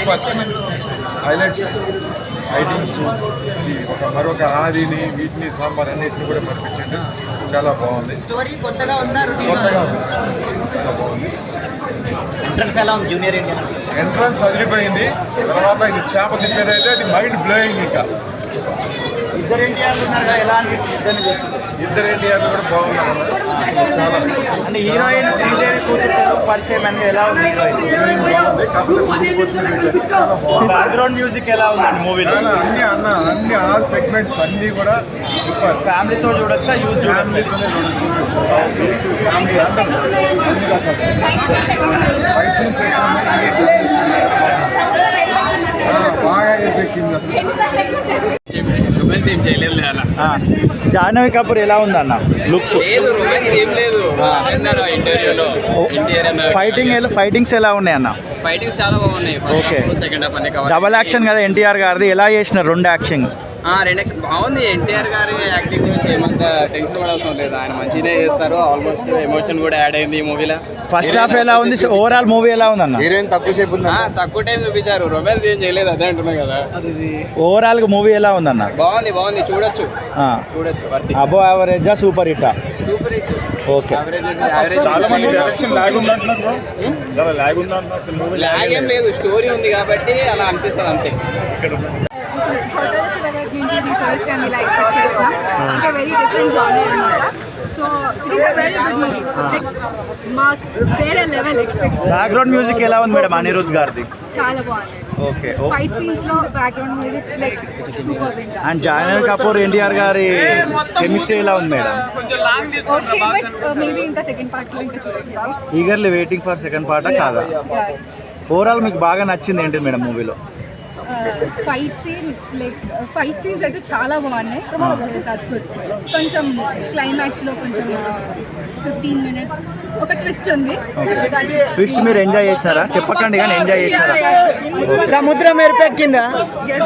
Super highlights fightings మరొక ఆదిని వీటిని సాంబార్ అన్నిటిని కూడా పంపించండి. చాలా బాగుంది. స్టోరీ కొత్తగా ఉందా? కొత్తగా ఉంది, చాలా బాగుంది. ఎంట్రన్స్ ఎలా ఉంది జూనియర్ ఇండియన్? ఎంట్రన్స్ అదిరిపోయింది. తర్వాత ఇది చేప తిప్పేదైతే అది మైండ్ బ్లోయింగ్. ఇంకా ఇద్దరు ఎన్టీఆర్లు ఉన్నారు, ఎలా అనిపించింది ఇద్దరిని చూస్తుంది? ఇద్దరు ఎన్టీఆర్లు కూడా బాగున్నారు. చాలా అంటే హీరోయిన్ శ్రీదేవి కూతురు పరిచయం అనేది ఎలా ఉంది? హీరోయిన్ బ్యాక్గ్రౌండ్ మ్యూజిక్ ఎలా ఉందండి మూవీలో? అన్ని ఆల్ సెగ్మెంట్స్ అన్నీ కూడా సూపర్. ఫ్యామిలీతో చూడొచ్చా, యూత్ చూడొచ్చా? బాగా చేసింది. రొమాన్స్ ఏం చేయలేదు అలా. జాహ్నవి కపూర్ ఎలా ఉందన్న లుక్స్? లేదు రొమాన్స్ ఏం లేదు అన్నారు ఇంటర్వ్యూలో. ఫైటింగ్స్ ఎలా ఉన్నాయి అన్న? ఫైటింగ్స్ చాలా బాగున్నాయి. ఓకే. సెకండ్ హాఫ్ అన్ని కవర్. డబల్ యాక్షన్ కదా ఎన్టీఆర్ గారిది, ఎలా చేసినారు రెండు యాక్షన్? రెండు బాగుంది. ఎన్టీఆర్ గారి యాక్టింగ్ గురించి ఏమంత టెన్షన్ కూడా అవసరం లేదు, ఆయన మంచిగానే చేస్తారు. ఆల్మోస్ట్ ఎమోషన్ కూడా యాడ్ అయింది ఈ మూవీలో. ఫస్ట్ హాఫ్ ఎలా ఉంది? ఓవరాల్ మూవీ ఎలా ఉంది? హీరోయిన్ తక్కువ సేపు తక్కువ టైం చూపించారు. రొమాన్స్ ఏం చేయలేదు, అదే అంటున్నా కదా. ఓవరాల్ గా మూవీ ఎలా ఉందన్న? బాగుంది చూడొచ్చు. అబో యావరేజా super hit? Super hit. Okay. Lag ఏం లేదు, స్టోరీ ఉంది కాబట్టి అలా అనిపిస్తుంది అంతే. ఫస్ట్ టైం ఇలా ఎక్స్పెక్ట్ చేస్తున్నాం. అంటే వెరీ డిఫరెంట్ జానర్ అన్నమాట. So it is a very good movie. Like mass వేరే లెవెల్ ఎక్స్పెక్ట్. బ్యాక్గ్రౌండ్ మ్యూజిక్ ఎలా ఉంది మేడం అనిరుద్ధ్ గారిది? చాలా బాగుంది. ఓకే. ఫైట్ సీన్స్ లో background music like super. And Jahnavi Kapoor NTR గారి కెమిస్ట్రీ ఎలా ఉంది మేడం? ఓకే, బట్ మేబీ ఇంకా సెకండ్ పార్ట్ లో ఇంకా చూడొచ్చు. Eagerly waiting for second part కాదా? ఓవరాల్ మీకు బాగా నచ్చింది ఏంటి మేడం మూవీలో? ఫైట్ సీన్స్ అయితే చాలా బాగున్నాయి. That's good. కొంచెం క్లైమాక్స్లో కొంచెం 15 minutes ఒక ట్విస్ట్ ఉంది. ట్విస్ట్ మీరు ఎంజాయ్ చేసినారా? చెప్పకండి కానీ ఎంజాయ్ చేసినారా? సముద్రం ఎరుపెక్కిందా? Yes.